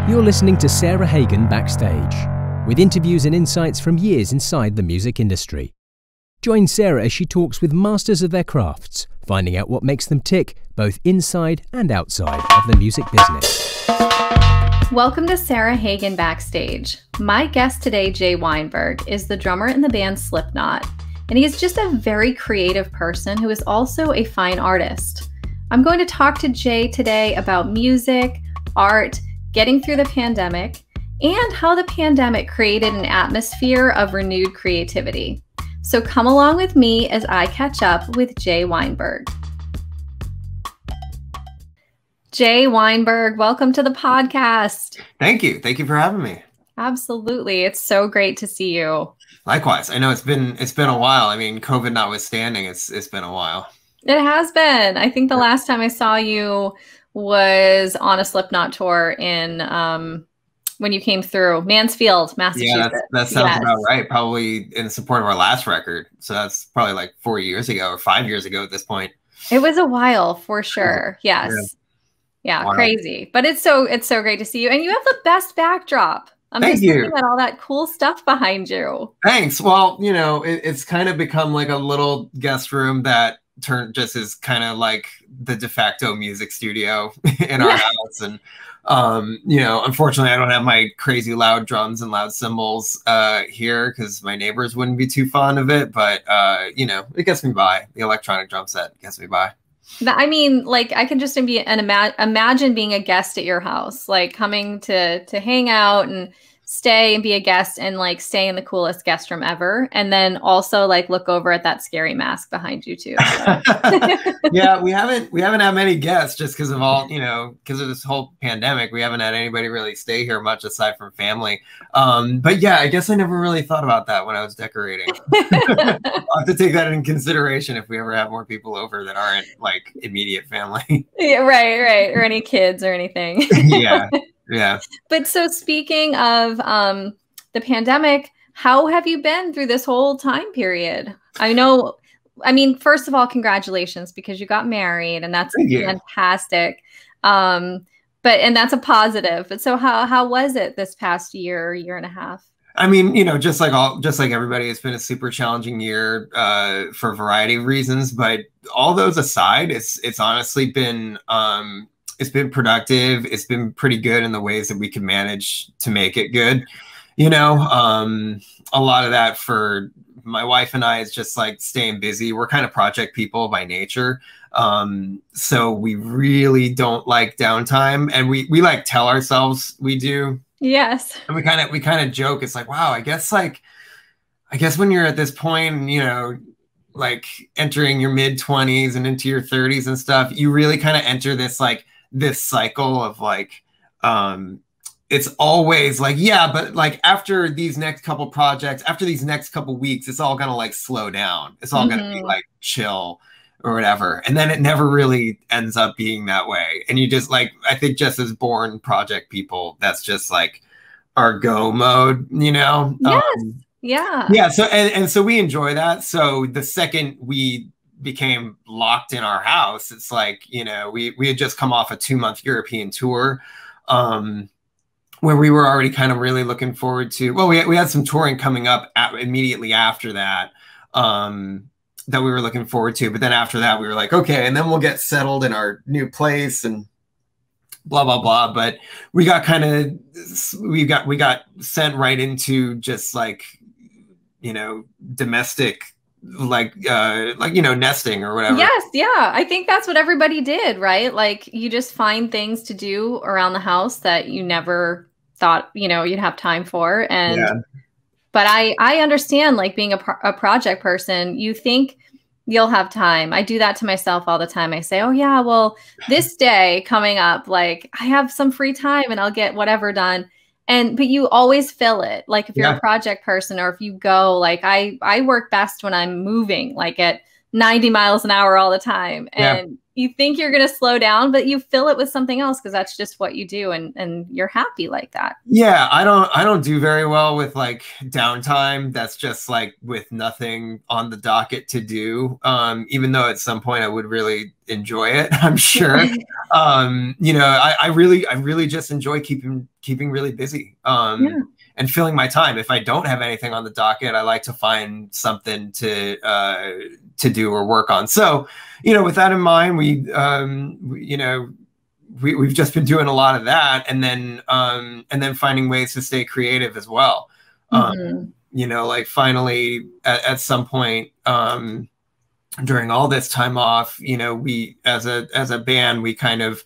You're listening to Sarah Hagan Backstage, with interviews and insights from years inside the music industry. Join Sarah as she talks with masters of their crafts, finding out what makes them tick both inside and outside of the music business. Welcome to Sarah Hagan Backstage. My guest today, Jay Weinberg, is the drummer in the band Slipknot, and he is just a very creative person who is also a fine artist. I'm going to talk to Jay today about music, art, getting through the pandemic, and how the pandemic created an atmosphere of renewed creativity. So come along with me as I catch up with Jay Weinberg. Jay Weinberg, welcome to the podcast. Thank you. Thank you for having me. Absolutely. It's so great to see you. Likewise. I know it's been a while. I mean, COVID notwithstanding, it's been a while. It has been. I think the last time I saw you was on a Slipknot tour in when you came through Mansfield, Massachusetts. Yeah, that sounds about right. Probably in support of our last record. So that's probably like 4 years ago or 5 years ago at this point. It was a while for sure. Yes. Yeah, wow. Crazy. But it's so great to see you. And you have the best backdrop. I'm just looking at all that cool stuff behind you. Thanks. Well, you know, it's kind of become like a little guest room that just is kind of like the de facto music studio in our house. And you know, unfortunately I don't have my crazy loud drums and loud cymbals here because my neighbors wouldn't be too fond of it, but you know, it gets me by. The electronic drum set gets me by. I mean, like, I can just imagine being a guest at your house, like coming to hang out and stay and be a guest and like stay in the coolest guest room ever. And then also like look over at that scary mask behind you too. So. Yeah, we haven't had many guests just because of all, you know, because of this whole pandemic. We haven't had anybody really stay here much aside from family. But yeah, I guess I never really thought about that when I was decorating. I'll have to take that in consideration if we ever have more people over that aren't like immediate family. Yeah, right. Or any kids or anything. Yeah. Yeah. But so speaking of the pandemic, how have you been through this whole time period? I mean, first of all, congratulations because you got married and that's fantastic. And that's a positive. But so how was it this past year and a half? I mean, you know, just like everybody, it's been a super challenging year for a variety of reasons. But all those aside, it's honestly been it's been productive. It's been pretty good in the ways that we can manage to make it good. You know, a lot of that for my wife and I is just like staying busy. We're kind of project people by nature. So we really don't like downtime, and we like tell ourselves we do. Yes. And we kind of joke. It's like, wow, I guess when you're at this point, you know, like entering your mid-20s and into your 30s and stuff, you really kind of enter this cycle of like, it's always like, yeah, but like after these next couple projects, after these next couple weeks, it's all gonna like slow down. It's all gonna be like chill or whatever. And then it never really ends up being that way. And you just like, I think just as born project people, that's just like our go mode, you know? Yes. Yeah. So, and so we enjoy that. So the second we became locked in our house, it's like, you know, we had just come off a 2-month European tour where we were already kind of really looking forward to, well, we had some touring coming up immediately after that that we were looking forward to, but then after that we were like, okay, and then we'll get settled in our new place and blah blah blah. But we got sent right into just like, you know, domestic like you know, nesting or whatever. Yes, yeah, I think that's what everybody did, right? Like you just find things to do around the house that you never thought, you know, you'd have time for. And but I understand, like being a project person, you think you'll have time. I do that to myself all the time. I say, oh yeah, well, this day coming up, like I have some free time and I'll get whatever done. But you always fill it. Like if you're a project person, or if you go, like I work best when I'm moving, like at 90 miles an hour all the time. And you think you're going to slow down, but you fill it with something else because that's just what you do, and you're happy like that. Yeah, I don't do very well with like downtime. That's just like with nothing on the docket to do. Even though at some point I would really enjoy it, I'm sure. You know, I really just enjoy keeping really busy. Yeah. And filling my time. If I don't have anything on the docket, I like to find something to do or work on. So, you know, with that in mind, we've just been doing a lot of that, and then finding ways to stay creative as well. You know, like finally at some point during all this time off, you know, we as a band, we kind of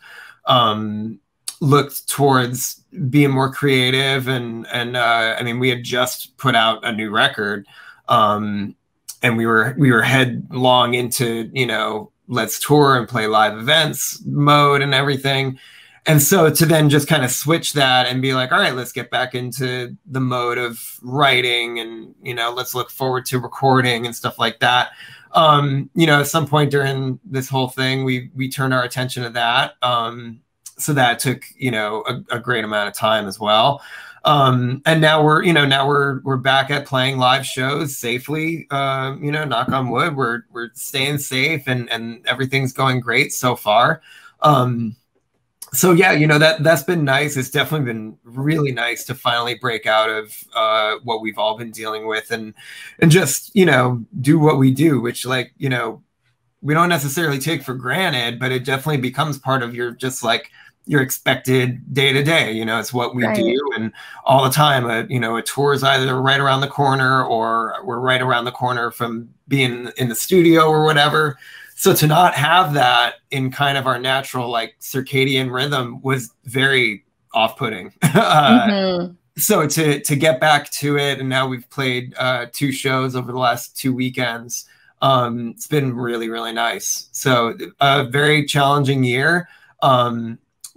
looked towards being more creative, and I mean, we had just put out a new record, and we were headlong into, you know, let's tour and play live events mode and everything. And so to then just kind of switch that and be like, all right, let's get back into the mode of writing, and, you know, let's look forward to recording and stuff like that. You know, at some point during this whole thing, we turned our attention to that. So that took, you know, a great amount of time as well. And now we're back at playing live shows safely. You know, knock on wood, we're staying safe, and everything's going great so far. So yeah, you know, that's been nice. It's definitely been really nice to finally break out of what we've all been dealing with, and just, you know, do what we do, which, like, you know, we don't necessarily take for granted, but it definitely becomes part of your just like your expected day to day. You know, it's what we do, and all the time. You know, a tour is either right around the corner, or we're right around the corner from being in the studio or whatever. So to not have that in kind of our natural like circadian rhythm was very off-putting. So to get back to it, and now we've played 2 shows over the last 2 weekends. It's been really, really nice. So a very challenging year,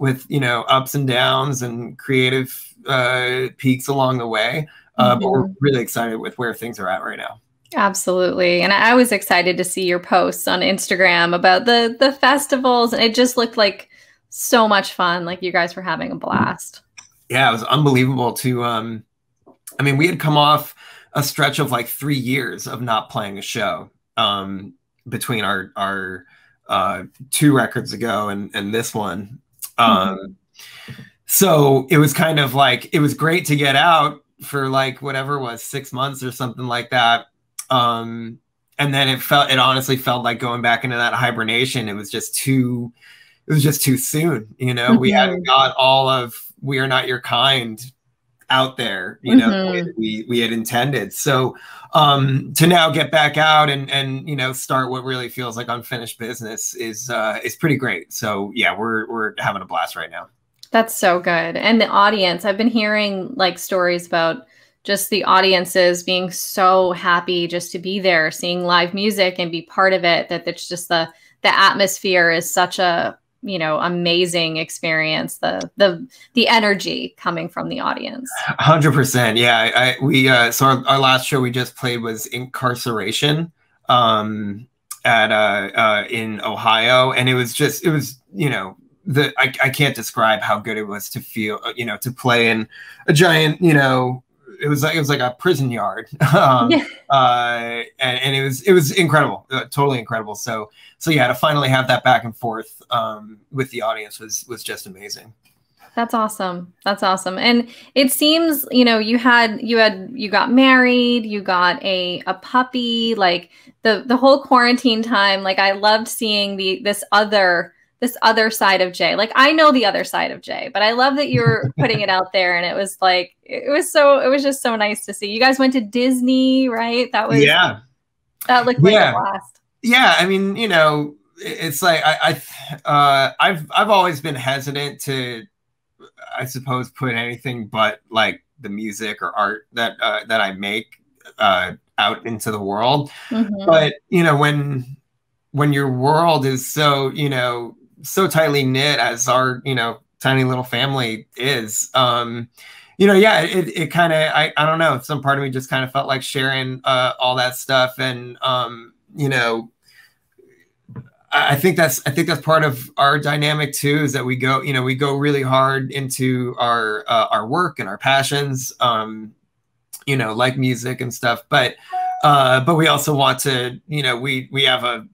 with, you know, ups and downs and creative peaks along the way. But we're really excited with where things are at right now. Absolutely. And I was excited to see your posts on Instagram about the festivals. And it just looked like so much fun. Like you guys were having a blast. Yeah, it was unbelievable to, I mean, we had come off a stretch of like 3 years of not playing a show, between our 2 records ago and this one. So it was kind of like, it was great to get out for like whatever it was, 6 months or something like that. And then it honestly felt like going back into that hibernation. It was just too soon. You know, we hadn't got all of We Are Not Your Kind out there, you know, the way that we had intended. So to now get back out and you know, start what really feels like unfinished business is pretty great. So yeah, we're having a blast right now. That's so good. And the audience, I've been hearing like stories about just the audiences being so happy just to be there, seeing live music and be part of it, that it's just the atmosphere is such a, you know, amazing experience. The energy coming from the audience. 100%. Yeah. So our last show we just played was Incarceration, at in Ohio. And it was, you know, I can't describe how good it was to feel, you know, to play in a giant, you know, it was like a prison yard. And it was incredible, totally incredible. So yeah, to finally have that back and forth with the audience was just amazing. That's awesome. That's awesome. And it seems, you know, you got married, you got a puppy, like the whole quarantine time. Like I loved seeing this other side of Jay. Like I know the other side of Jay, but I love that you're putting it out there. And it was like, it was just so nice to see. You guys went to Disney, right? That looked like a blast. Yeah. I mean, you know, it's like, I've always been hesitant to, I suppose, put anything but like the music or art that I make out into the world. But, you know, when your world is so, you know, so tightly knit as our, you know, tiny little family is, you know, yeah, it kind of, I don't know, some part of me just kind of felt like sharing all that stuff. And, you know, I think that's part of our dynamic too, is that we go really hard into our work and our passions, like music and stuff. But we also want to, we have a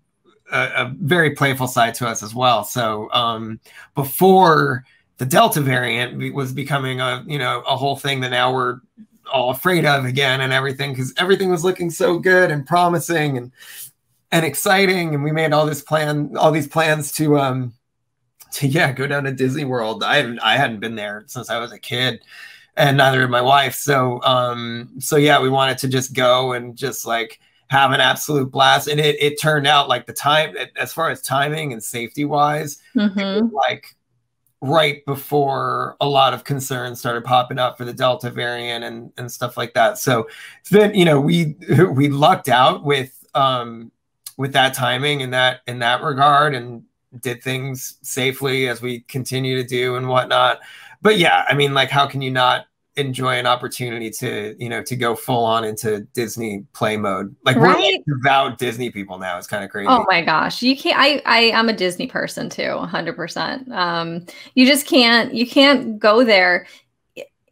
very playful side to us as well. So before the Delta variant was becoming a whole thing that now we're all afraid of again and everything, because everything was looking so good and promising and exciting, and we made all these plans to go down to Disney World. I hadn't been there since I was a kid, and neither had my wife. So we wanted to just go and just like have an absolute blast. And it turned out like the time, as far as timing and safety wise, it was like right before a lot of concerns started popping up for the Delta variant and stuff like that. So it's been, we lucked out with that timing in that regard, and did things safely as we continue to do and whatnot. But yeah, I mean, like, how can you not enjoy an opportunity to go full on into Disney play mode? Like, right? We're like devout Disney people now. It's kind of crazy. Oh my gosh, you can't. I'm a Disney person too, 100%. You can't go there.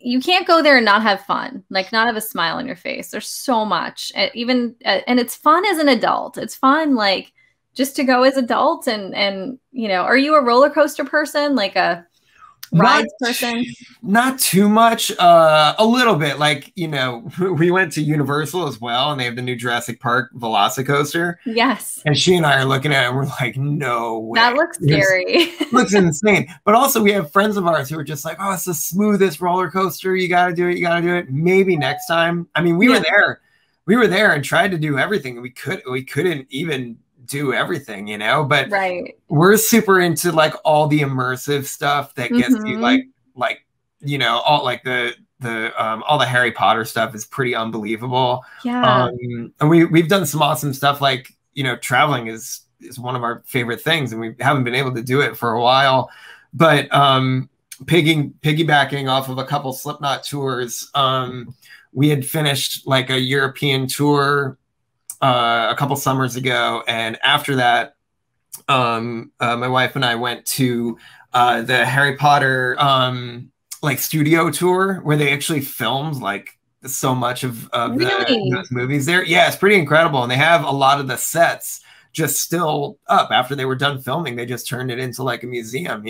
You can't go there and not have fun, like not have a smile on your face. There's so much, and it's fun as an adult. It's fun, like, just to go as adults and are you a roller coaster person, like a rides person? Not too much, a little bit. Like, we went to Universal as well, and they have the new Jurassic Park Velocicoaster. Yes. And she and I are looking at it and we're like, no way. That looks scary. It looks insane. But also we have friends of ours who are just like, oh, it's the smoothest roller coaster. You got to do it. You got to do it. Maybe next time. I mean, we were there. We were there and tried to do everything. We couldn't even do everything, but right. We're super into like all the immersive stuff that gets you like all like all the Harry Potter stuff is pretty unbelievable. Yeah. And we've done some awesome stuff, like, traveling is one of our favorite things, and we haven't been able to do it for a while. But piggybacking off of a couple Slipknot tours, we had finished like a European tour a couple summers ago, and after that, my wife and I went to the Harry Potter like studio tour, where they actually filmed like so much of those movies there. Yeah, it's pretty incredible, and they have a lot of the sets just still up after they were done filming. They just turned it into like a museum,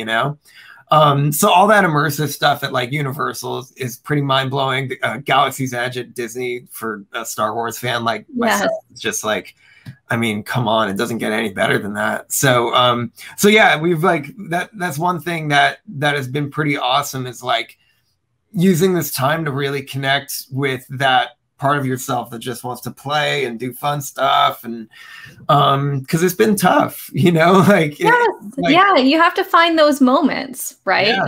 So all that immersive stuff at like Universal is pretty mind-blowing. Galaxy's Edge at Disney, for a Star Wars fan like myself, it's just like, I mean, come on, it doesn't get any better than that. So yeah, we've like that's one thing that has been pretty awesome, is like using this time to really connect with that part of yourself that just wants to play and do fun stuff. And because it's been tough, like, yeah, you have to find those moments, right? Yeah.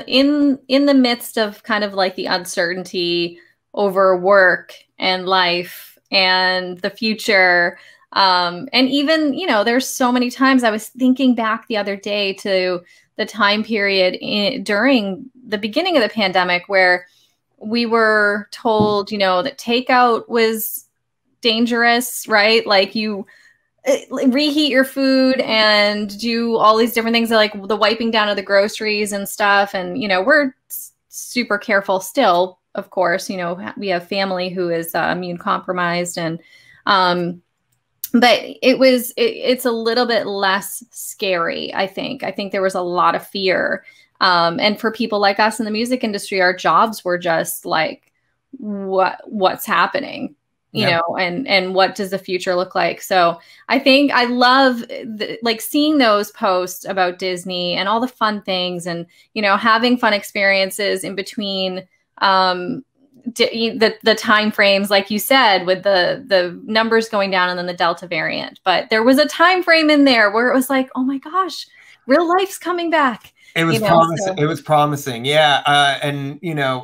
In the midst of kind of like the uncertainty over work and life and the future. And even, there's so many times. I was thinking back the other day to the time period during the beginning of the pandemic, where we were told, that takeout was dangerous, right? Like, you reheat your food and do all these different things, like the wiping down of the groceries and stuff. And, we're super careful still, of course. We have family who is immune compromised, and but it's a little bit less scary, I think. I think there was a lot of fear. And for people like us in the music industry, our jobs were just like, what's happening, and what does the future look like? So I think I love like seeing those posts about Disney and all the fun things, and, having fun experiences in between, the time frames, like you said, with the numbers going down and then the Delta variant. But there was a time frame in there where it was like, oh my gosh, real life's coming back. It was promising. It was promising. Yeah. And,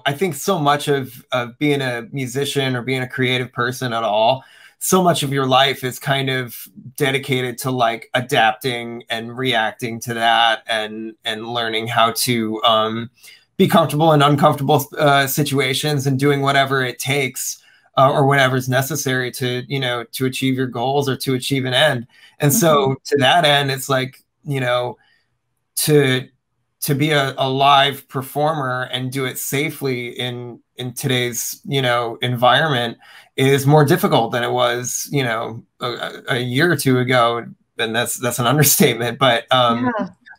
I think so much of being a musician or being a creative person at all, so much of your life is kind of dedicated to like adapting and reacting to that, and learning how to be comfortable in uncomfortable situations, and doing whatever it takes or whatever's necessary to, you know, to achieve your goals or to achieve an end. And so to that end, it's like, you know, to be a live performer and do it safely in today's, you know, environment is more difficult than it was, you know, a year or two ago. And that's an understatement, but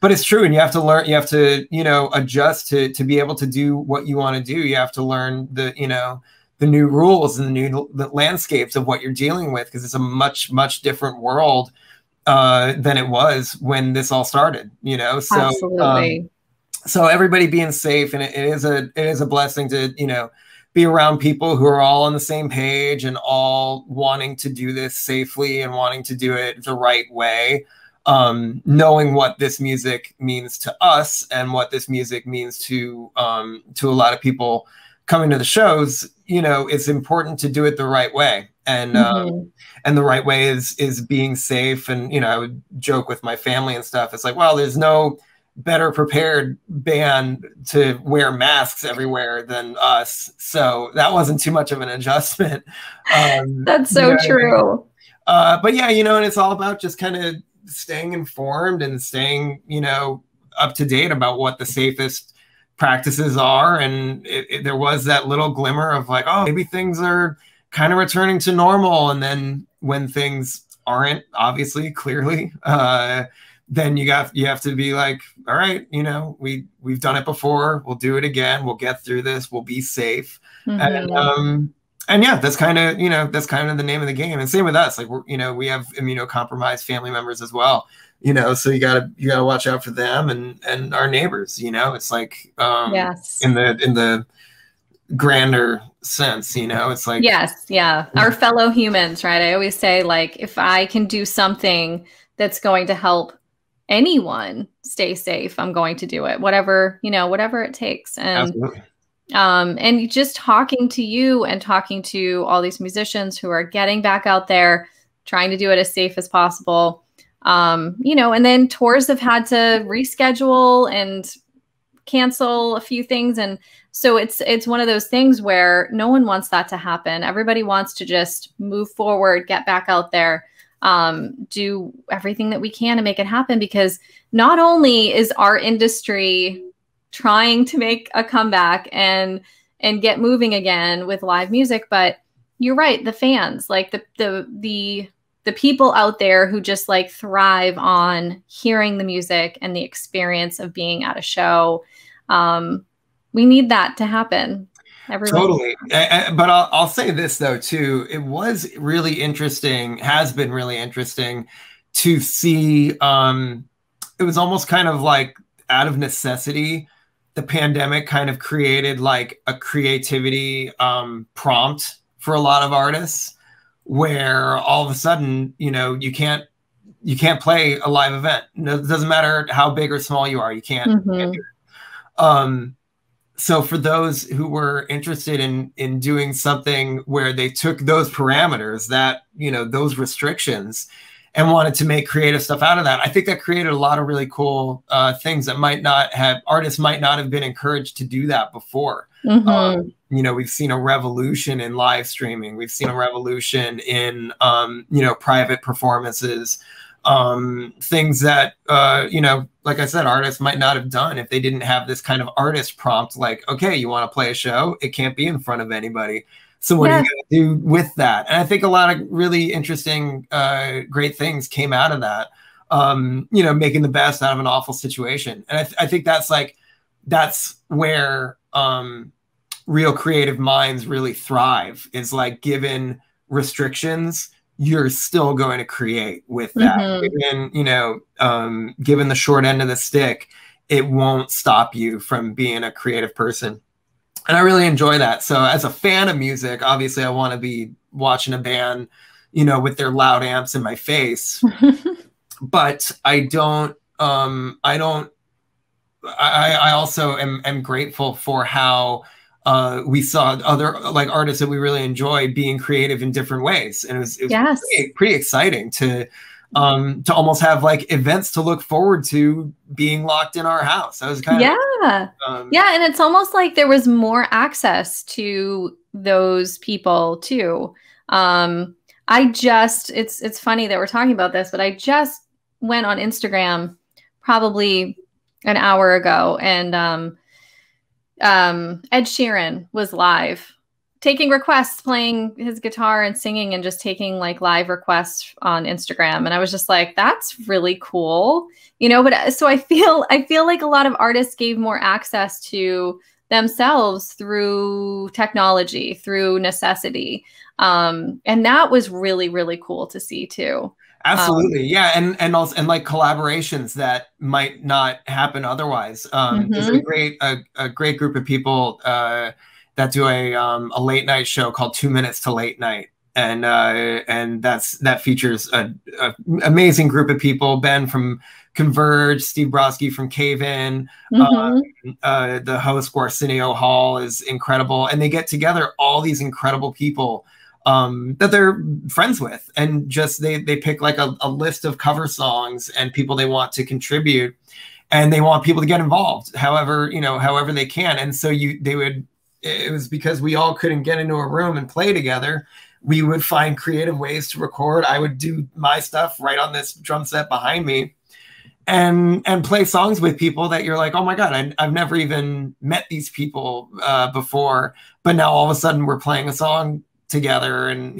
it's true. And you have to learn, you have to, you know, adjust to be able to do what you want to do. You have to learn the, you know, the new rules and the landscapes of what you're dealing with, because it's a much different world than it was when this all started, you know? So, absolutely. So everybody being safe, and it is a blessing to, you know, be around people who are all on the same page and all wanting to do this safely and wanting to do it the right way. Knowing what this music means to us and what this music means to a lot of people coming to the shows, you know, it's important to do it the right way. And the right way is being safe. And, you know, I would joke with my family and stuff. It's like, well, there's no better prepared band to wear masks everywhere than us. So that wasn't too much of an adjustment. That's so true. But yeah, you know, and it's all about just kind of staying informed and staying, you know, up to date about what the safest practices are. And there was that little glimmer of like, oh, maybe things are kind of returning to normal. And then when things aren't, obviously, clearly, then you have to be like, all right, you know, we've done it before. We'll do it again. We'll get through this. We'll be safe. And yeah, that's kind of, you know, that's kind of the name of the game. And same with us. Like, you know, we have immunocompromised family members as well, you know, so you gotta watch out for them and our neighbors, you know. It's like, yes, in the grander sense, you know, it's like, yes, yeah, our fellow humans, right? I always say, like, if I can do something that's going to help anyone stay safe, I'm going to do it, whatever, you know, whatever it takes. And absolutely. And just talking to you and talking to all these musicians who are getting back out there, trying to do it as safe as possible. You know, and then tours have had to reschedule and cancel a few things. And so it's one of those things where no one wants that to happen. Everybody wants to just move forward, get back out there, do everything that we can to make it happen, because not only is our industry trying to make a comeback and get moving again with live music, but you're right, the fans, like the people out there who just like thrive on hearing the music and the experience of being at a show. We need that to happen. Totally. But I'll say this though too. It was really interesting, has been really interesting to see. It was almost kind of like out of necessity. The pandemic kind of created like a creativity prompt for a lot of artists, where all of a sudden, you know, you can't play a live event. No, it doesn't matter how big or small you are, you can't do it. So for those who were interested in doing something where they took those parameters, that, you know, those restrictions, and wanted to make creative stuff out of that, I think that created a lot of really cool things that artists might not have been encouraged to do that before. You know, we've seen a revolution in live streaming. We've seen a revolution in, you know, private performances, things that, you know, like I said, artists might not have done if they didn't have this kind of artist prompt, like, okay, you want to play a show? It can't be in front of anybody. So what are you going to do with that? And I think a lot of really interesting, great things came out of that, you know, making the best out of an awful situation. And I think that's where real creative minds really thrive, is like, given restrictions, you're still going to create with that. Given, you know, given the short end of the stick, it won't stop you from being a creative person. And I really enjoy that. So as a fan of music, obviously I want to be watching a band, you know, with their loud amps in my face. But I also am grateful for how we saw other like artists that we really enjoy being creative in different ways. And it was pretty exciting to to almost have like events to look forward to being locked in our house. That was kind of yeah, and it's almost like there was more access to those people too. It's funny that we're talking about this, but I just went on Instagram probably an hour ago, and Ed Sheeran was live taking requests, playing his guitar and singing, and just taking like live requests on Instagram. And I was just like, that's really cool, you know. But so I feel like a lot of artists gave more access to themselves through technology, through necessity. And that was really, really cool to see too. Absolutely. Yeah. And also, and like collaborations that might not happen otherwise. There's a great group of people, that do a late night show called 2 Minutes to Late Night. And that features a amazing group of people. Ben from Converge, Steve Brodsky from Cave In, the host Arsenio Hall is incredible. And they get together all these incredible people that they're friends with, and just they pick like a list of cover songs and people they want to contribute, and they want people to get involved however they can. And so it was because we all couldn't get into a room and play together. We would find creative ways to record. I would do my stuff right on this drum set behind me, and play songs with people that you're like, oh my God, I've never even met these people before, but now all of a sudden we're playing a song together, and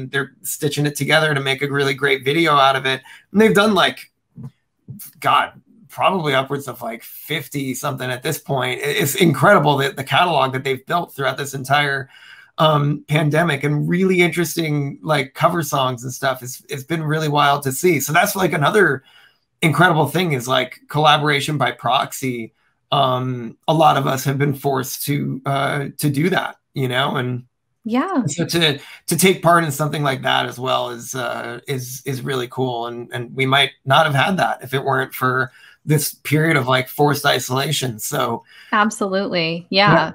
they're stitching it together to make a really great video out of it. And they've done like, God, probably upwards of like 50 something at this point. It's incredible that the catalog that they've built throughout this entire pandemic, and really interesting like cover songs and stuff. It's been really wild to see. So that's like another incredible thing, is like collaboration by proxy. A lot of us have been forced to do that, and yeah. So to take part in something like that as well is really cool. And we might not have had that if it weren't for this period of like forced isolation. So absolutely. Yeah.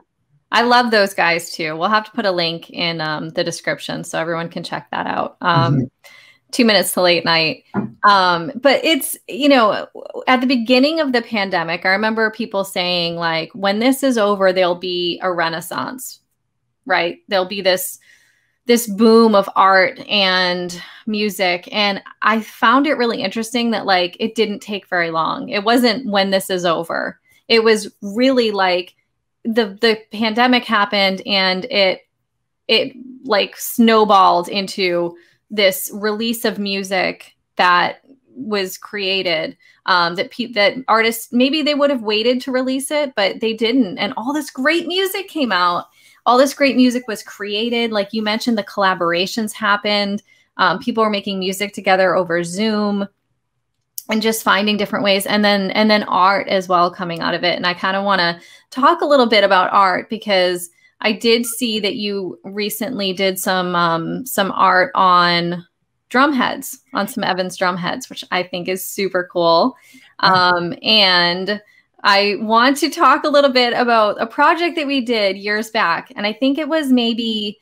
I love those guys too. We'll have to put a link in the description so everyone can check that out. 2 Minutes to Late Night. But it's, at the beginning of the pandemic, I remember people saying like, when this is over, there'll be a renaissance, right? There'll be this boom of art and music. And I found it really interesting that like, it didn't take very long. It wasn't when this is over. It was really like the pandemic happened, and it like snowballed into this release of music that was created, that artists, maybe they would have waited to release it, but they didn't. And all this great music came out. All this great music was created. Like you mentioned, the collaborations happened. People were making music together over Zoom and just finding different ways. And then art as well coming out of it. And I kind of want to talk a little bit about art, because I did see that you recently did some art on drum heads, on some Evans drum heads, which I think is super cool. And I want to talk a little bit about a project that we did years back. And I think it was maybe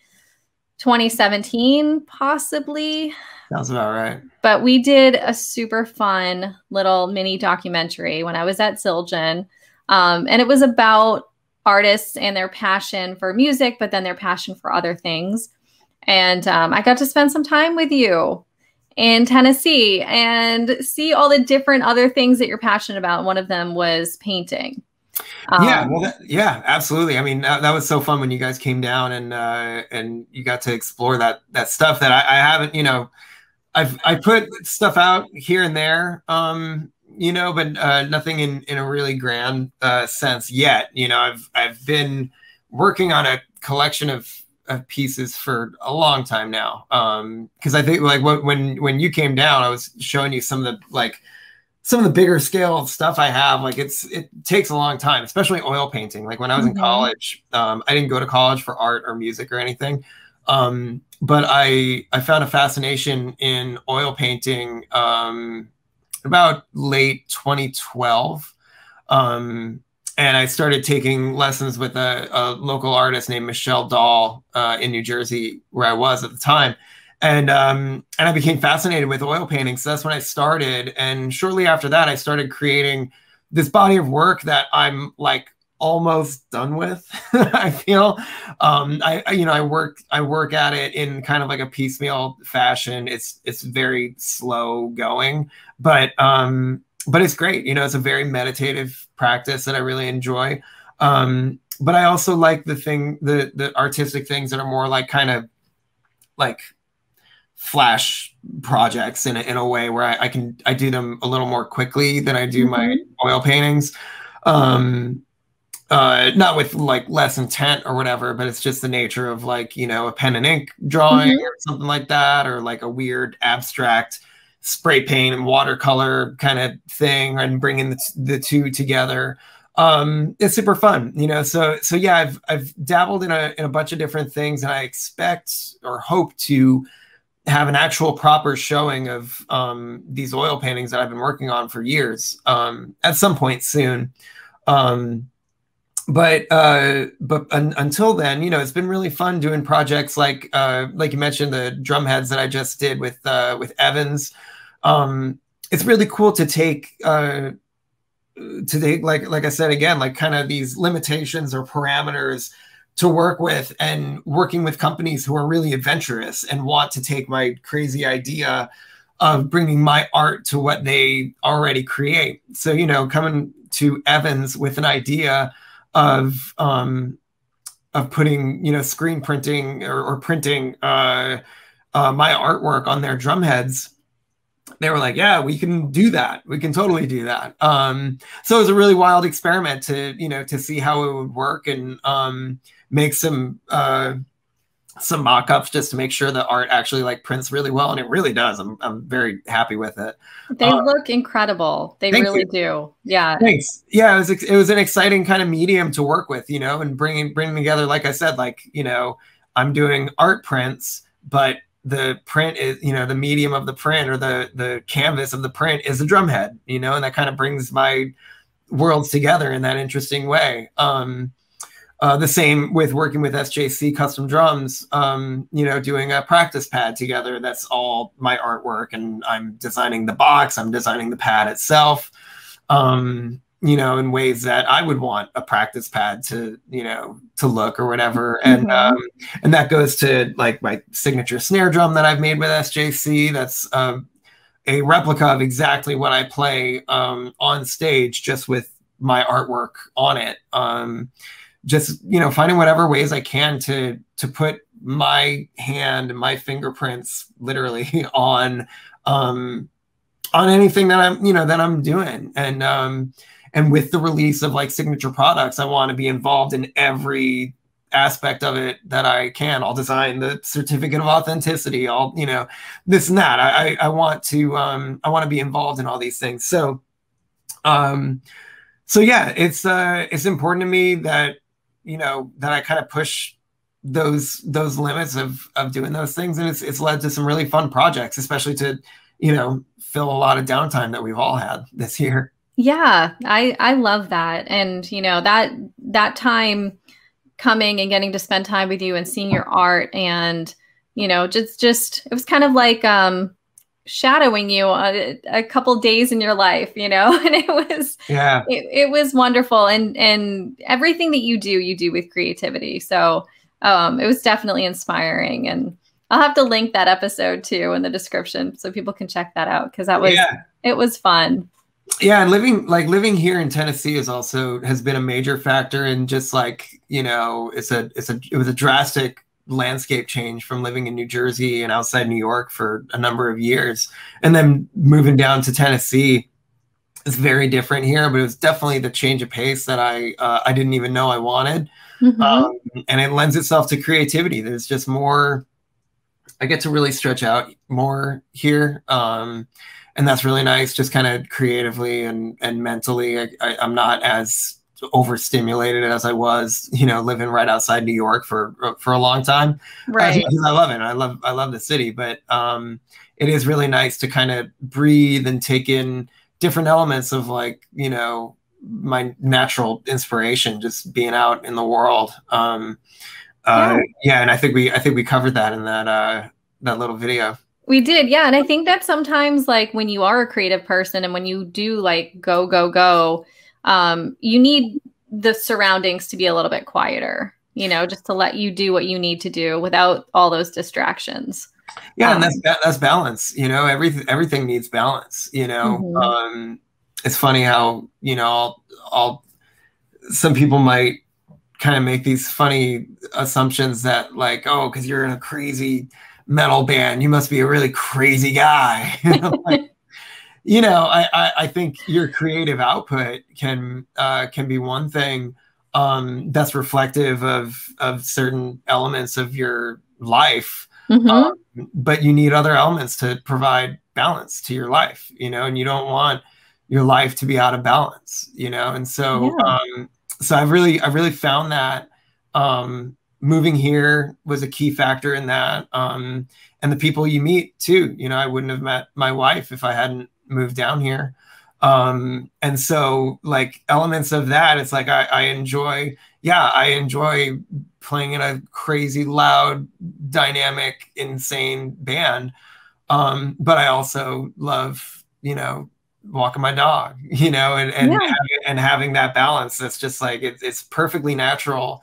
2017, possibly. Sounds about right. But we did a super fun little mini documentary when I was at Zildjian. And it was about artists and their passion for music, but then their passion for other things. And I got to spend some time with you in Tennessee and see all the different other things that you're passionate about. One of them was painting. Yeah, absolutely. I mean, that was so fun when you guys came down and you got to explore that stuff that I haven't, I put stuff out here and there, but nothing in a really grand sense yet. I've been working on a collection of pieces for a long time now. Because I think like when you came down, I was showing you some of the bigger scale stuff I have. Like it takes a long time, especially oil painting. Like when I was in college, I didn't go to college for art or music or anything. But I found a fascination in oil painting about late 2012. And I started taking lessons with a local artist named Michelle Dahl in New Jersey, where I was at the time. And I became fascinated with oil painting. So that's when I started. And shortly after that, I started creating this body of work that I'm like almost done with. I feel I work at it in kind of like a piecemeal fashion. It's very slow going, but it's great. It's a very meditative practice that I really enjoy. But I also like the artistic things that are more like kind of like flash projects in a way where I do them a little more quickly than I do my oil paintings. Not with like less intent or whatever, but it's just the nature of like, a pen and ink drawing or something like that, or like a weird abstract spray paint and watercolor kind of thing, and bringing the two together. It's super fun, so yeah, I've dabbled in a bunch of different things, and I expect or hope to have an actual proper showing of these oil paintings that I've been working on for years at some point soon. But until then, it's been really fun doing projects like you mentioned, the drum heads that I just did with Evans. It's really cool to take like I said again, like kind of these limitations or parameters to work with, and working with companies who are really adventurous and want to take my crazy idea of bringing my art to what they already create. So, coming to Evans with an idea of putting, screen printing or printing my artwork on their drum heads, they were like, yeah, we can do that. We can totally do that. So it was a really wild experiment to see how it would work, and make some mock-ups just to make sure the art actually like prints really well. And it really does. I'm very happy with it. They look incredible. They really do. Yeah. Thanks. Yeah. It was an exciting kind of medium to work with, and bringing together, like I said, like, I'm doing art prints, but the print is, the medium of the print, or the canvas of the print is a drum head, and that kind of brings my worlds together in that interesting way. The same with working with SJC Custom Drums, doing a practice pad together. That's all my artwork, and I'm designing the box, I'm designing the pad itself, in ways that I would want a practice pad to look or whatever. And that goes to like my signature snare drum that I've made with SJC. That's a replica of exactly what I play on stage, just with my artwork on it. Just, finding whatever ways I can to put my hand and my fingerprints literally on anything that I'm doing. And with the release of like signature products, I want to be involved in every aspect of it that I can. I'll design the certificate of authenticity. I'll, this and that. I want to be involved in all these things. So yeah, it's important to me that, that I kind of push those limits of doing those things. And it's led to some really fun projects, especially to, fill a lot of downtime that we've all had this year. Yeah, I love that. And, that time coming and getting to spend time with you and seeing your art, and, just, it was kind of like, shadowing you a couple days in your life, and it was wonderful. And everything that you do with creativity. So it was definitely inspiring, and I'll have to link that episode too in the description so people can check that out, because it was fun. Yeah, and living here in Tennessee has been a major factor in just like, it was a drastic landscape change from living in New Jersey and outside New York for a number of years, and then moving down to Tennessee is very different here. But it was definitely the change of pace that I didn't even know I wanted. And it lends itself to creativity. There's just more, I get to really stretch out more here, and that's really nice, just kind of creatively and mentally. I'm not as overstimulated as I was, living right outside New York for a long time. Right. I love it. I love the city, but it is really nice to kind of breathe and take in different elements of like, my natural inspiration, just being out in the world. And I think we covered that in little video. We did, yeah. And I think that sometimes, like, when you are a creative person and when you do like go, go, go, you need the surroundings to be a little bit quieter, you know, just to let you do what you need to do without all those distractions. Yeah, and that's balance. You know, everything needs balance. You know, it's funny how, you know, some people might kind of make these funny assumptions that, like, oh, because you're in a crazy metal band, you must be a really crazy guy. Like, you know, I think your creative output can be one thing that's reflective of certain elements of your life, but you need other elements to provide balance to your life, you know, and you don't want your life to be out of balance, you know, and so so I've really found that moving here was a key factor in that. And the people you meet too, you know, I wouldn't have met my wife if I hadn't moved down here. And so, like, elements of that, it's like, I enjoy playing in a crazy, loud, dynamic, insane band. But I also love, you know, walking my dog, you know, and having that balance. That's just like, it's perfectly natural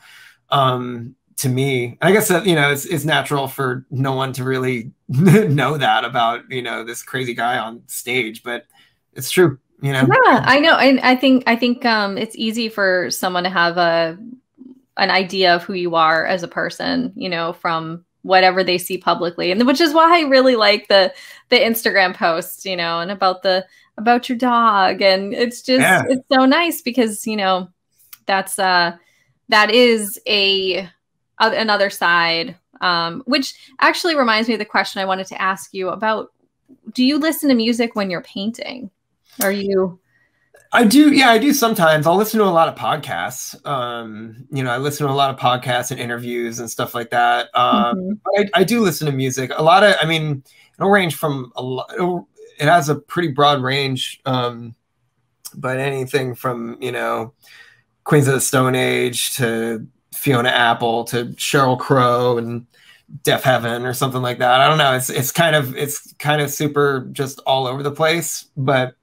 to me. I guess that, you know, it's natural for no one to really know that about, you know, this crazy guy on stage, but it's true, you know? Yeah, I know. And I think it's easy for someone to have an idea of who you are as a person, you know, from whatever they see publicly. And which is why I really like the Instagram posts, you know, and about your dog. And it's just, it's so nice because, you know, that is another side, which actually reminds me of the question I wanted to ask you about. Do you listen to music when you're painting? Are you? I do. Yeah, I do sometimes. I'll listen to a lot of podcasts. You know, I listen to a lot of podcasts and interviews and stuff like that. But I do listen to music. A lot of, I mean, it'll range from it has a pretty broad range. But anything from, you know, Queens of the Stone Age to Fiona Apple to Sheryl Crow and Deaf Heaven or something like that. I don't know. It's kind of super just all over the place. But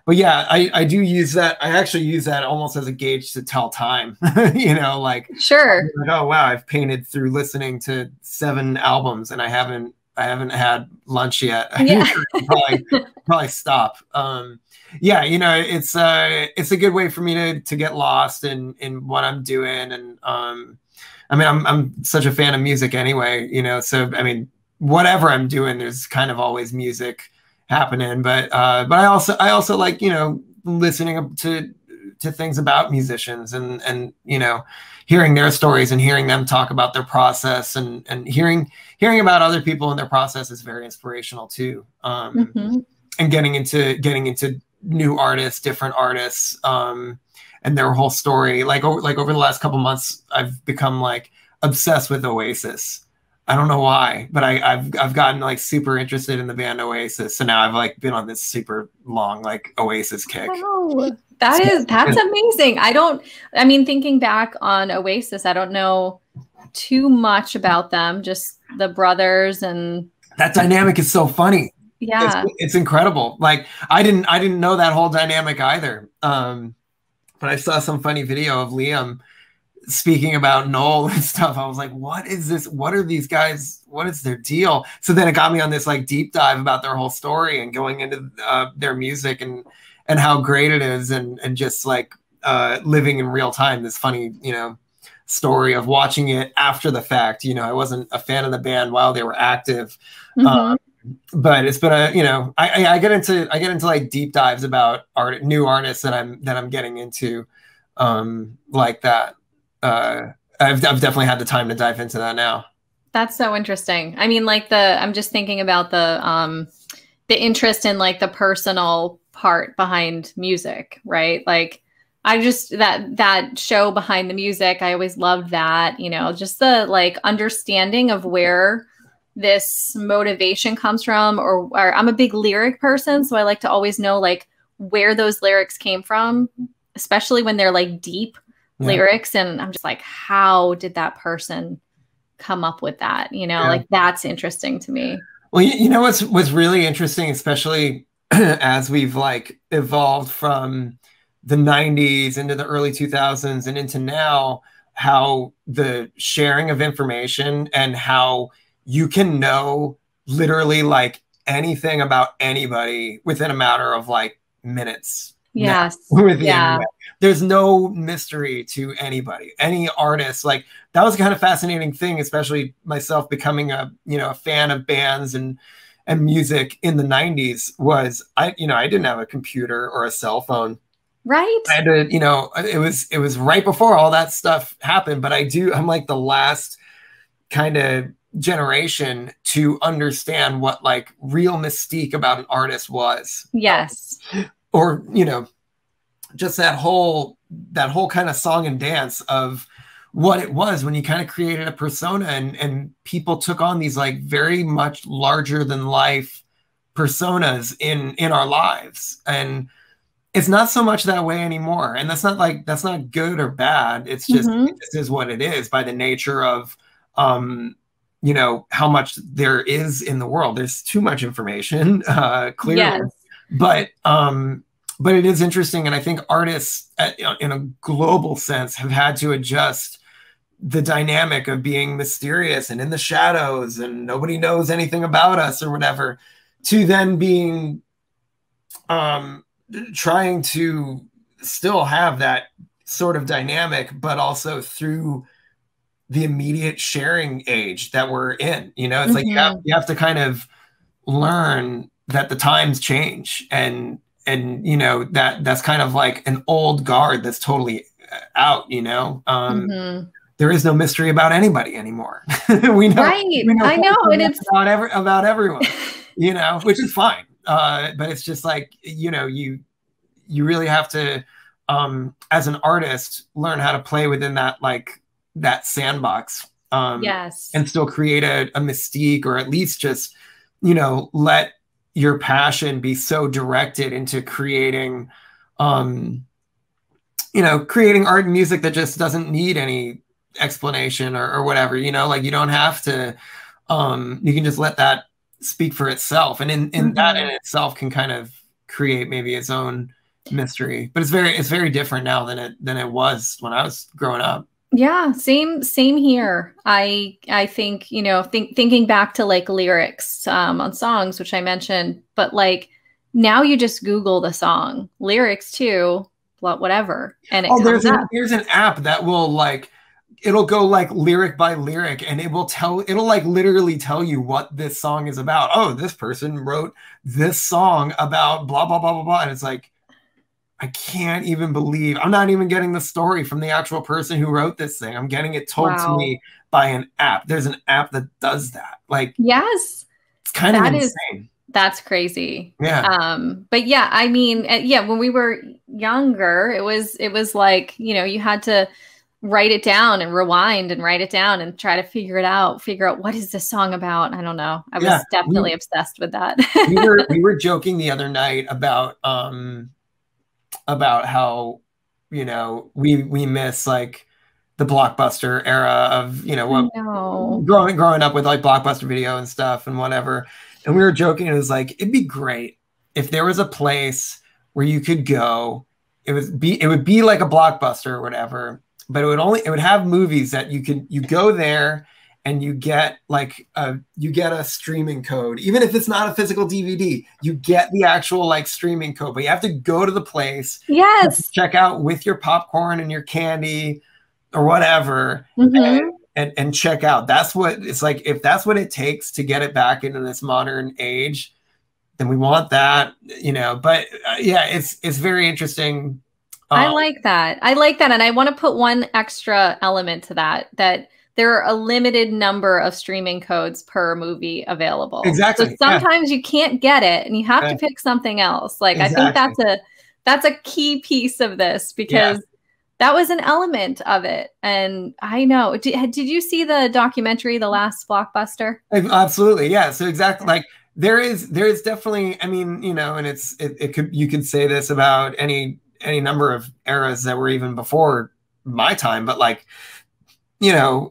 yeah, I do use that. I actually use that almost as a gauge to tell time. You know, like, sure. Like, oh wow, I've painted through listening to 7 albums and I haven't had lunch yet. Yeah. probably stop. Yeah, you know, it's a good way for me to get lost in what I'm doing. And I mean, I'm such a fan of music anyway, you know, so I mean, whatever I'm doing, there's kind of always music happening. But I also like, you know, listening to things about musicians and you know, hearing their stories and hearing them talk about their process and hearing about other people and their process is very inspirational too. And getting into new artists, different artists, and their whole story. Like over the last couple months, I've become like obsessed with Oasis. I don't know why, but I've gotten like super interested in the band Oasis. So now I've like been on this super long like Oasis kick. Oh, that's amazing. I mean, thinking back on Oasis, I don't know too much about them, just the brothers, and that dynamic is so funny. Yeah. It's incredible. Like I didn't know that whole dynamic either. But I saw some funny video of Liam speaking about Noel and stuff. I was like, what is this? What are these guys? What is their deal? So then it got me on this like deep dive about their whole story and going into their music and how great it is and just like living in real time, this funny, you know, story of watching it after the fact. You know, I wasn't a fan of the band while they were active. But it's been a, you know, I get into like deep dives about new artists that I'm getting into like that. I've definitely had the time to dive into that now. That's so interesting. I mean, like I'm just thinking about the interest in like the personal part behind music, right? Like I just, that show Behind the Music, I always loved that, you know, just the like understanding of where this motivation comes from, or I'm a big lyric person. So I like to always know like where those lyrics came from, especially when they're like deep lyrics. And I'm just like, how did that person come up with that? You know, like that's interesting to me. Well, you know, what's really interesting, especially as we've like evolved from the 90s into the early 2000s and into now, how the sharing of information and how you can know literally like anything about anybody within a matter of like minutes. Yes. With the internet. There's no mystery to anybody, any artist. Like that was kind of fascinating thing, especially myself becoming a, you know, a fan of bands and music in the 90s was I didn't have a computer or a cell phone. Right. I had to, you know, it was right before all that stuff happened, but I'm like the last kind of generation to understand what like real mystique about an artist was. Yes. Or, you know, just that whole kind of song and dance of what it was when you kind of created a persona and people took on these like very much larger than life personas in our lives. And it's not so much that way anymore. And that's not good or bad. It's just, it just is what it is by the nature of, you know, how much there is in the world. There's too much information, clearly. Yes. But it is interesting. And I think artists in a global sense have had to adjust the dynamic of being mysterious and in the shadows and nobody knows anything about us or whatever, to then being, trying to still have that sort of dynamic, but also through the immediate sharing age that we're in. You know, it's like you have to kind of learn that the times change and you know, that's kind of like an old guard that's totally out, you know. There is no mystery about anybody anymore. we know, I know, and it's about everyone, you know, which is fine. But it's just like, you know, you really have to, as an artist, learn how to play within that, like that sandbox, yes, and still create a mystique, or at least just, you know, let your passion be so directed into creating, you know, creating art and music that just doesn't need any explanation or whatever, you know, like you don't have to, you can just let that speak for itself. And in that in itself can kind of create maybe its own mystery, but it's very different now than it was when I was growing up. Yeah, same here. I think, you know, thinking back to like lyrics on songs, which I mentioned, but like now you just Google the song lyrics too, whatever, and it comes up. There's an app that will like, it'll go like lyric by lyric, and it'll like literally tell you what this song is about. Oh, this person wrote this song about blah blah blah blah blah, and it's like, I can't even believe I'm not even getting the story from the actual person who wrote this thing. I'm getting it told to me by an app. There's an app that does that. Like, yes, it's kind of insane. That's crazy. Yeah. But yeah, I mean, yeah, when we were younger, it was like, you know, you had to write it down and rewind and write it down and try to figure out what is this song about? I don't know. I was definitely obsessed with that. we were joking the other night about how, you know, we miss like the Blockbuster era of, you know, what growing up with like Blockbuster video and stuff and whatever. And we were joking, it was like, it'd be great if there was a place where you could go. It would be like a Blockbuster or whatever, but it would have movies that you go there and you get like you get a streaming code, even if it's not a physical DVD, you get the actual like streaming code, but you have to go to the place, yes, check out with your popcorn and your candy or whatever, and check out. That's what it's like. If that's what it takes to get it back into this modern age, then we want that, you know. But yeah, it's very interesting. I like that. And I want to put one extra element to that there are a limited number of streaming codes per movie available. Exactly. So sometimes you can't get it and you have to pick something else. Like, I think that's a key piece of this, because that was an element of it. And I know, did you see the documentary, The Last Blockbuster? Absolutely. Yeah. So exactly. Like there is definitely, I mean, you know, and you could say this about any number of eras that were even before my time, but like, you know,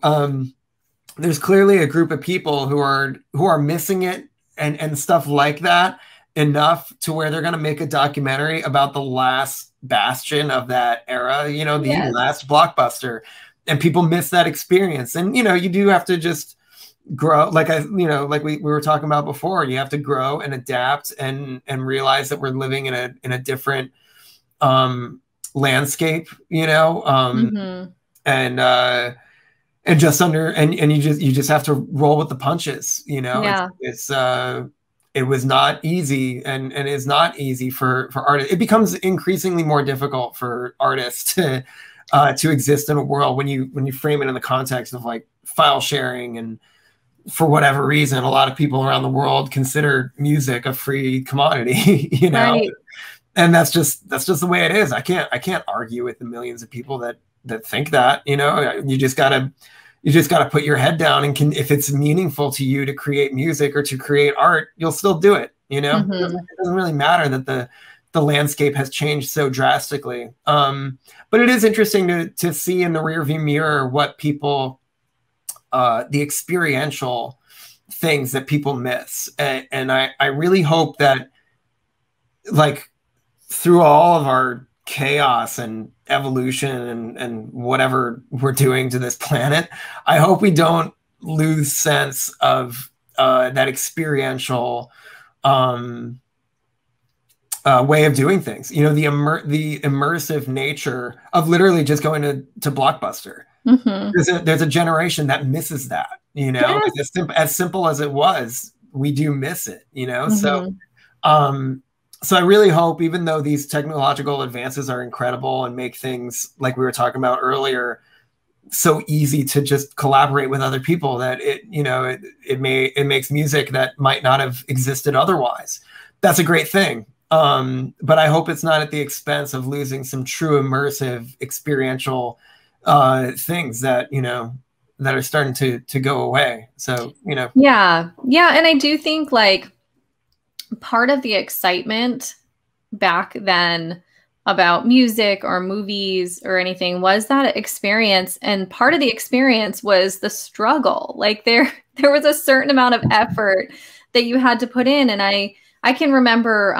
there's clearly a group of people who are missing it and stuff like that enough to where they're going to make a documentary about the last bastion of that era, you know, the last blockbuster, and people miss that experience. And, you know, you do have to just grow, like like we were talking about before, you have to grow and adapt and realize that we're living in a different landscape, you know, and just you just have to roll with the punches, you know. It was not easy, and is not easy for artists. It becomes increasingly more difficult for artists to exist in a world when you frame it in the context of like file sharing, and for whatever reason, a lot of people around the world consider music a free commodity, you know. Right. And that's just the way it is. I can't argue with the millions of people that think that, you know. You just gotta put your head down, and if it's meaningful to you to create music or to create art, you'll still do it, you know. It doesn't really matter that the landscape has changed so drastically. But it is interesting to see in the rearview mirror what people, the experiential things that people miss. And I really hope that, like, through all of our chaos and evolution and whatever we're doing to this planet, I hope we don't lose sense of that experiential way of doing things. You know, the immersive nature of literally just going to Blockbuster. There's a generation that misses that, you know. Yes. As simple as it was, we do miss it, you know. So I really hope, even though these technological advances are incredible and make things, like we were talking about earlier, so easy to just collaborate with other people, that it makes music that might not have existed otherwise. That's a great thing. But I hope it's not at the expense of losing some true immersive experiential things that, you know, that are starting to go away. So, you know. Yeah. And I do think, like, part of the excitement back then about music or movies or anything was that experience. And part of the experience was the struggle. Like, there was a certain amount of effort that you had to put in. And I can remember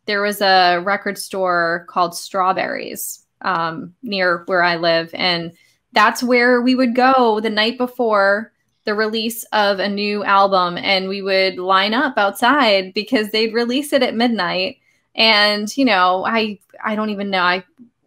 there was a record store called Strawberries near where I live. And that's where we would go the night before the release of a new album, and we would line up outside because they'd release it at midnight. And, you know, I don't even know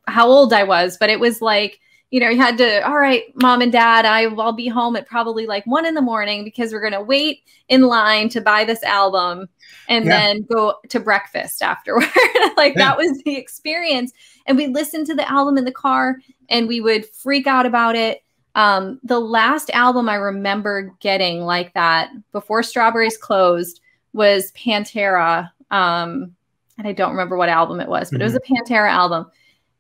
how old I was, but it was like, you know, you had to, all right, mom and dad, I'll be home at probably like 1 a.m. because we're going to wait in line to buy this album and then go to breakfast afterward. Like, that was the experience. And we listened to the album in the car and we would freak out about it. The last album I remember getting like that before Strawberries closed was Pantera. And I don't remember what album it was, but it was a Pantera album.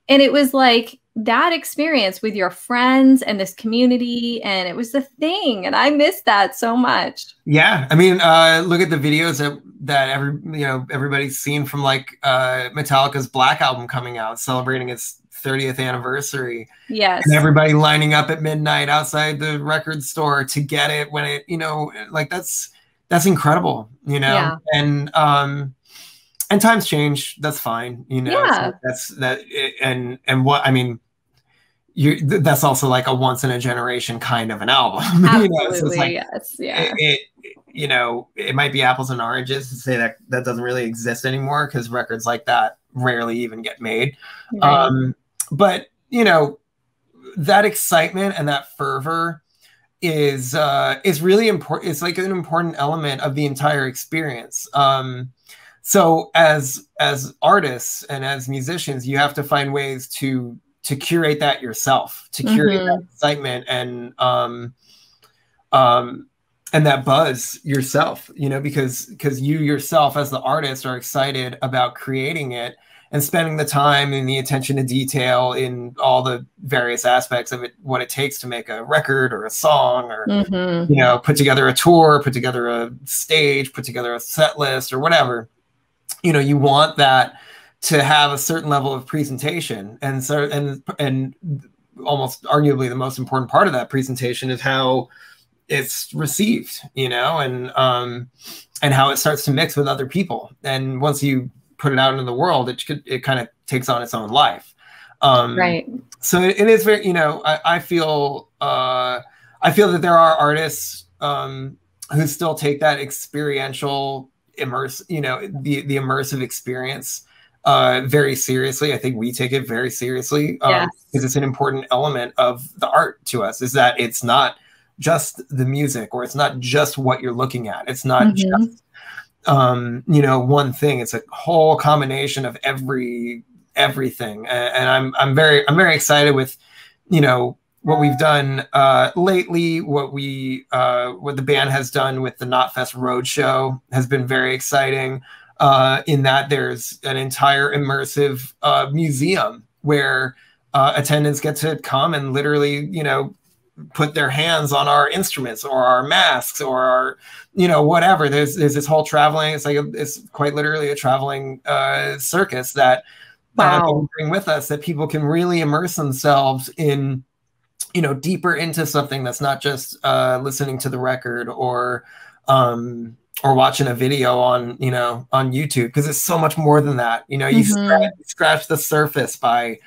And it was like that experience with your friends and this community, and it was the thing. And I miss that so much. Yeah. I mean, look at the videos that everybody's seen from, like, Metallica's Black album coming out, celebrating its 30th anniversary. Yes. And everybody lining up at midnight outside the record store to get it when it, you know, like, that's incredible, you know. Yeah. And times change. That's fine, you know. Yeah. And what I mean, that's also like a once in a generation kind of an album. Absolutely. You know? So it's like, yes. Yeah. You know, it might be apples and oranges to say that doesn't really exist anymore, because records like that rarely even get made. Right. But, you know, that excitement and that fervor is really important. It's like an important element of the entire experience. So as artists and as musicians, you have to find ways to curate that yourself, to curate that excitement and that buzz yourself, you know, because you yourself as the artist are excited about creating it and spending the time and the attention to detail in all the various aspects of it, what it takes to make a record or a song, or, you know, put together a tour, put together a stage, put together a set list or whatever. You know, you want that to have a certain level of presentation. And so, and almost arguably the most important part of that presentation is how it's received, you know, and how it starts to mix with other people. And once you put it out into the world, it kind of takes on its own life. Right. So it is very, you know, I feel that there are artists who still take that experiential the immersive experience very seriously. I think we take it very seriously because it's an important element of the art to us, is that it's not just the music, or it's not just what you're looking at. It's not just, you know, one thing. It's a whole combination of everything. And I'm very excited with, you know, what we've done lately. What the band has done with the Knotfest Roadshow has been very exciting. In that there's an entire immersive museum where attendants get to come and literally, you know, put their hands on our instruments or our masks or our, you know, whatever. There's this whole traveling. It's quite literally a traveling circus that we bring with us, that people can really immerse themselves in, you know, deeper into something that's not just listening to the record or watching a video on, you know, on YouTube, because it's so much more than that. You know, you scratch the surface by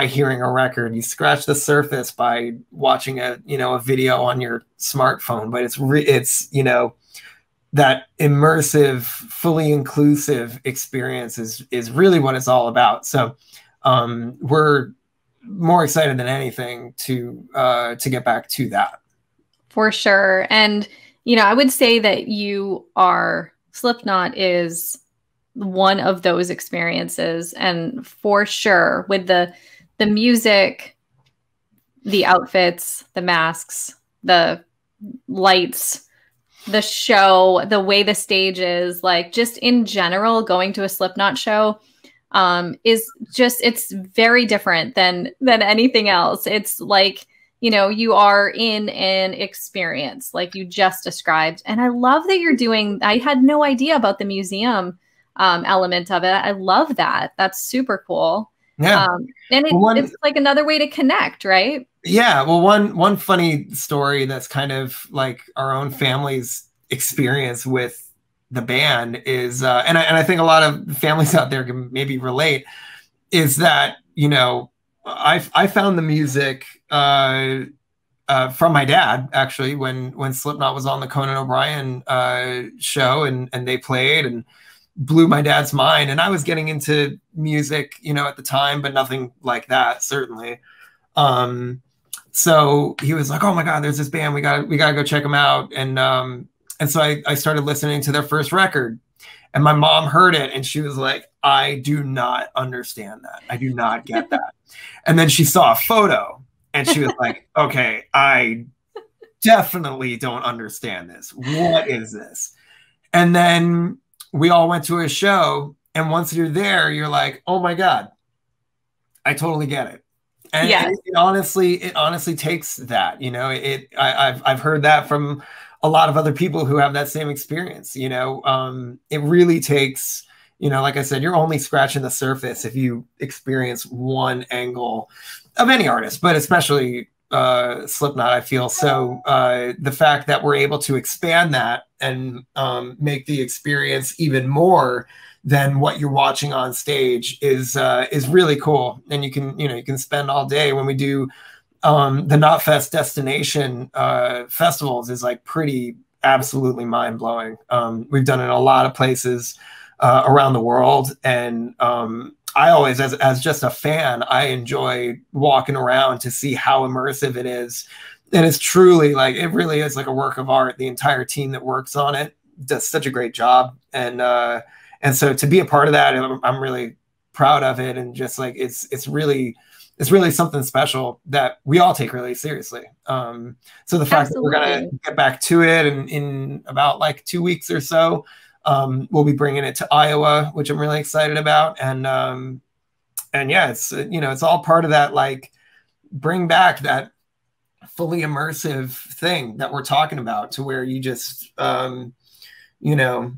hearing a record. You scratch the surface by watching a video on your smartphone. But it's you know, that immersive, fully inclusive experience is really what it's all about. So we're more excited than anything to get back to that. For sure. And, you know, I would say that Slipknot is one of those experiences. And for sure, with the music, the outfits, the masks, the lights, the show, the way the stage is, like, just in general, going to a Slipknot show it's very different than anything else. It's like, you know, you are in an experience like you just described. And I love that I had no idea about the museum element of it. I love that. That's super cool. Yeah. And it's like another way to connect, right? Yeah. Well, one funny story that's kind of like our own family's experience with the band is, and I think a lot of families out there can maybe relate, is that, you know, I found the music from my dad, actually, when Slipknot was on the Conan O'Brien show and they played and blew my dad's mind. And I was getting into music, you know, at the time, but nothing like that, certainly. So he was like, "Oh my God, there's this band. We gotta go check them out." And so I started listening to their first record, and my mom heard it and she was like, "I do not understand that. I do not get that." And then she saw a photo and she was like, "Okay, I definitely don't understand this. What is this?" And then we all went to a show, and once you're there, you're like, "Oh my God, I totally get it." And it honestly takes that, you know. I've heard that from a lot of other people who have that same experience. You know, it really takes, you know, like I said, you're only scratching the surface if you experience one angle of any artist, but especially Slipknot, I feel. So the fact that we're able to expand that and make the experience even more than what you're watching on stage is really cool. And you can spend all day. When we do the Knotfest destination festivals, is like pretty absolutely mind-blowing. We've done it in a lot of places around the world, and I always, as just a fan, I enjoy walking around to see how immersive it is. And it's truly, like, it really is like a work of art. The entire team that works on it does such a great job, and so to be a part of that, I'm really proud of it. And just like it's really something special that we all take really seriously. So the fact that we're gonna get back to it in about like 2 weeks or so, we'll be bringing it to Iowa, which I'm really excited about. And yeah, it's, you know, it's all part of that, like, bring back that fully immersive thing that we're talking about, to where you just, you know,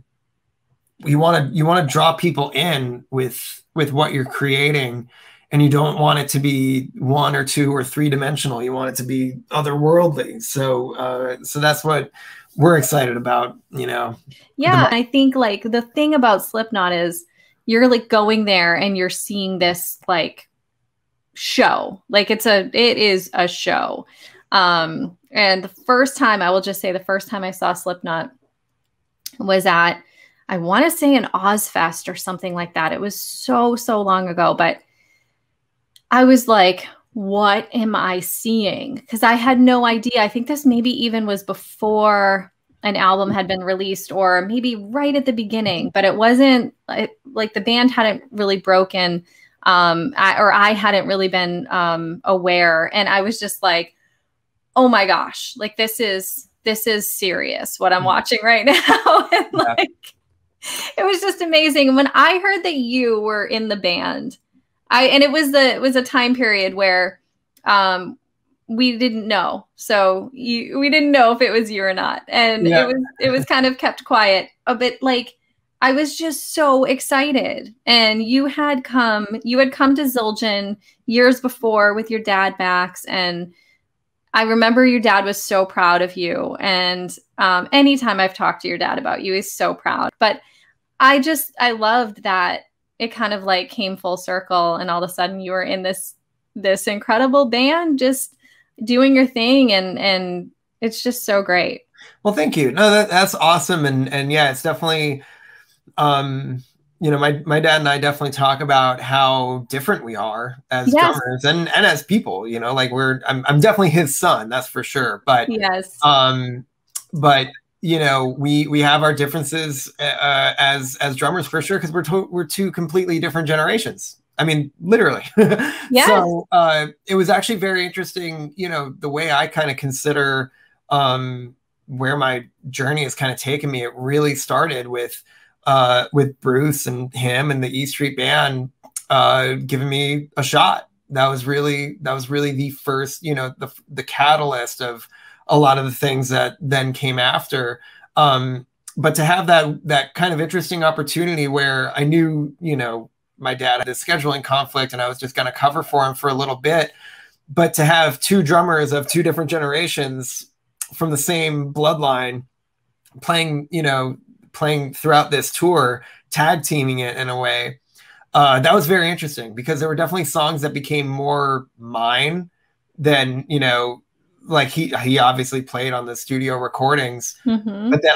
you want to draw people in with what you're creating, and you don't want it to be 1 or 2 or 3-dimensional. You want it to be otherworldly. So so that's what we're excited about, you know. Yeah, I think like the thing about Slipknot is you're like going there and you're seeing this like show. Like it is a show. And the first time, I will just say the first time I saw Slipknot was at, I want to say an Ozfest or something like that. It was so long ago, but I was like, what am I seeing? Because I had no idea. I think this maybe even was before an album had been released, or maybe right at the beginning, but it wasn't like the band hadn't really broken, I hadn't really been aware. And I was just like, oh my gosh, like this is serious what I'm watching right now. And like, it was just amazing. When I heard that you were in the band, and it was a time period where we didn't know. So we didn't know if it was you or not. And it was kind of kept quiet a bit. Like I was just so excited. And you had come to Zildjian years before with your dad, Max. And I remember your dad was so proud of you. And anytime I've talked to your dad about you, he's so proud. But I loved that it kind of like came full circle, and all of a sudden you were in this incredible band just doing your thing, and it's just so great. Well, thank you. No, that's awesome. And yeah, it's definitely, you know, my dad and I definitely talk about how different we are as drummers and as people, you know, like I'm definitely his son, that's for sure. But but you know, we have our differences as drummers for sure, because we're two completely different generations. I mean, literally. Yes. So it was actually very interesting, you know, the way I kind of consider where my really has kind of taken me. It really started with Bruce and him and the E Street Band giving me a shot. That was really the first, you know, the catalyst of a lot of the things that then came after. But to have that kind of interesting opportunity where I knew, you know, my dad had a scheduling conflict and I was just going to cover for him for a little bit, but to have 2 drummers of 2 different generations from the same bloodline playing throughout this tour, tag teaming it in a way, that was very interesting, because there were definitely songs that became more mine than, you know, like he obviously played on the studio recordings, but then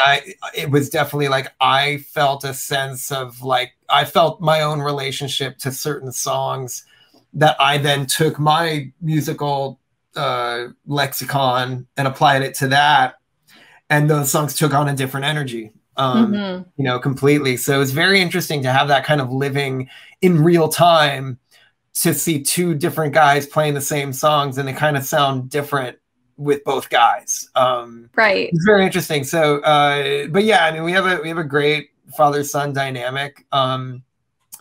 it was definitely like, I felt a sense of like, I felt my own relationship to certain songs that I then took my musical lexicon and applied it to that. And those songs took on a different energy, you know, completely. So it's very interesting to have that kind of living in real time, to see 2 different guys playing the same songs and they kind of sound different with both guys. Right. It's very interesting. So, but yeah, I mean, we have a great father-son dynamic. And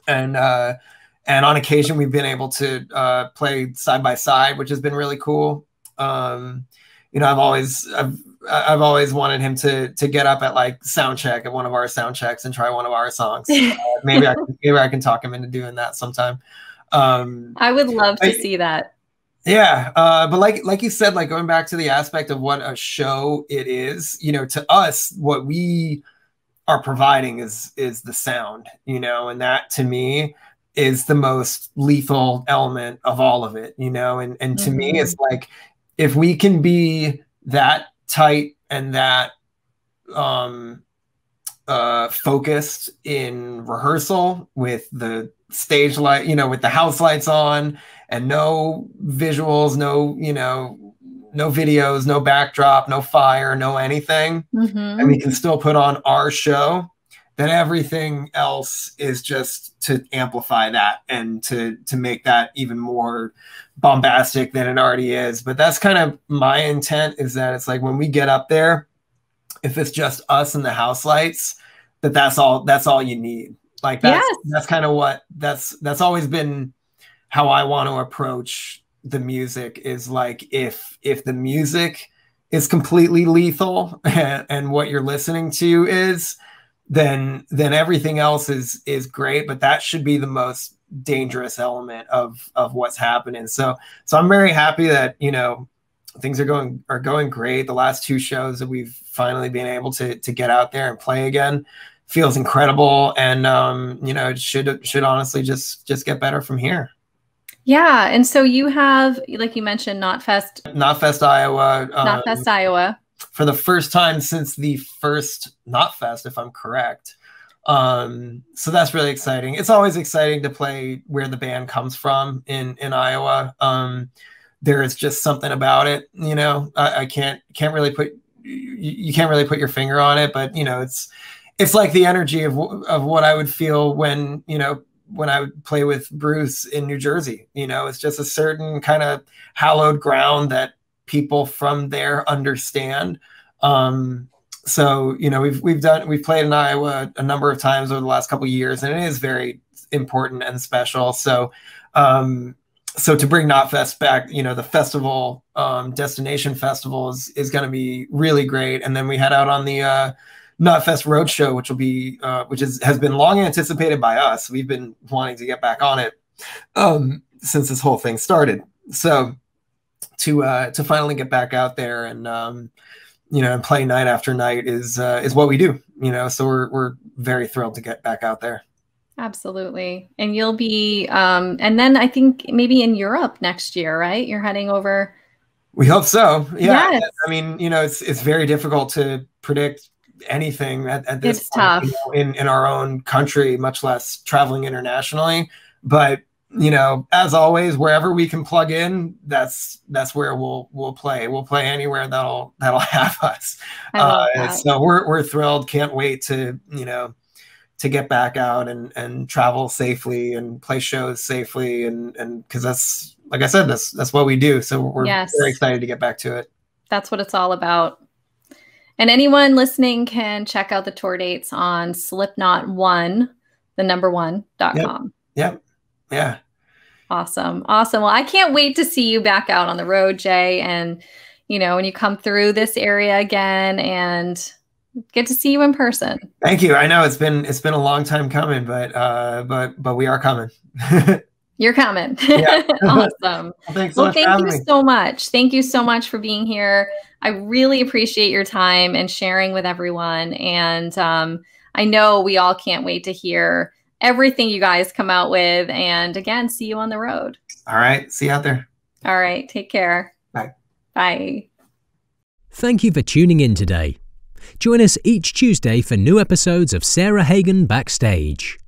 on occasion we've been able to play side by side, which has been really cool. You know, I've always wanted him to get up at like sound check, at one of our sound checks, and try one of our songs. Maybe I can talk him into doing that sometime. I would love to see that. Yeah. But like you said, like going back to the aspect of what a show it is, you know, to us, what we are providing is the sound, you know, and that to me is the most lethal element of all of it, you know, and to me, it's like, if we can be that tight and that focused in rehearsal with the stage light, you know, with the house lights on, and no visuals, no videos, no backdrop, no fire, no anything, and we can still put on our show, then everything else is just to amplify that and to make that even more bombastic than it already is. But that's kind of my intent, is that it's like, when we get up there, if it's just us and the house lights, that's all you need. Like that's kind of what that's always been how I want to approach the music, is like, if the music is completely lethal and what you're listening to is, then everything else is great, but that should be the most dangerous element of what's happening. So I'm very happy that, you know, things are going great. The last 2 shows that we've finally been able to get out there and play again feels incredible. And, you know, it should honestly just get better from here. Yeah. And so you have, like you mentioned, Knotfest, Iowa. Knotfest, Iowa. For the first time since the first Knotfest, if I'm correct. So that's really exciting. It's always exciting to play where the band comes from in Iowa. There is just something about it, you know. I can't really put your finger on it, but you know, it's like the energy of what I would feel when, you know, when I would play with Bruce in New Jersey. You know, it's just a certain kind of hallowed ground that people from there understand. So, you know, we've played in Iowa a number of times over the last couple of years, and it is very important and special. So, so to bring Knotfest back, you know, the festival, Destination Festival is going to be really great. And then we head out on the Knotfest Roadshow, which will be, has been long anticipated by us. We've been wanting to get back on it since this whole thing started. So to finally get back out there and you know, and play night after night is what we do. You know, so we're very thrilled to get back out there. Absolutely. And you'll be, and then I think maybe in Europe next year, right? You're heading over. We hope so. Yeah. Yes. I mean, you know, it's very difficult to predict anything at this it's point, tough. You know, in our own country, much less traveling internationally. But, you know, as always, wherever we can plug in, that's where we'll play. We'll play anywhere that'll have us. So we're thrilled. Can't wait to, you know, to get back out and travel safely and play shows safely. And because that's, like I said, that's what we do. So we're very excited to get back to it. That's what it's all about. And anyone listening can check out the tour dates on Slipknot1, the number 1.com. Yep. Yeah. Awesome. Awesome. Well, I can't wait to see you back out on the road, Jay. And, you know, when you come through this area again and get to see you in person. Thank you. I know it's been a long time coming, but we are coming. You're coming. Yeah. Awesome. Thanks so much. Thank you so much. Thank you so much for being here. I really appreciate your time and sharing with everyone. And I know we all can't wait to hear everything you guys come out with. And again, see you on the road. All right. See you out there. All right. Take care. Bye. Bye. Thank you for tuning in today. Join us each Tuesday for new episodes of Sarah Hagan Backstage.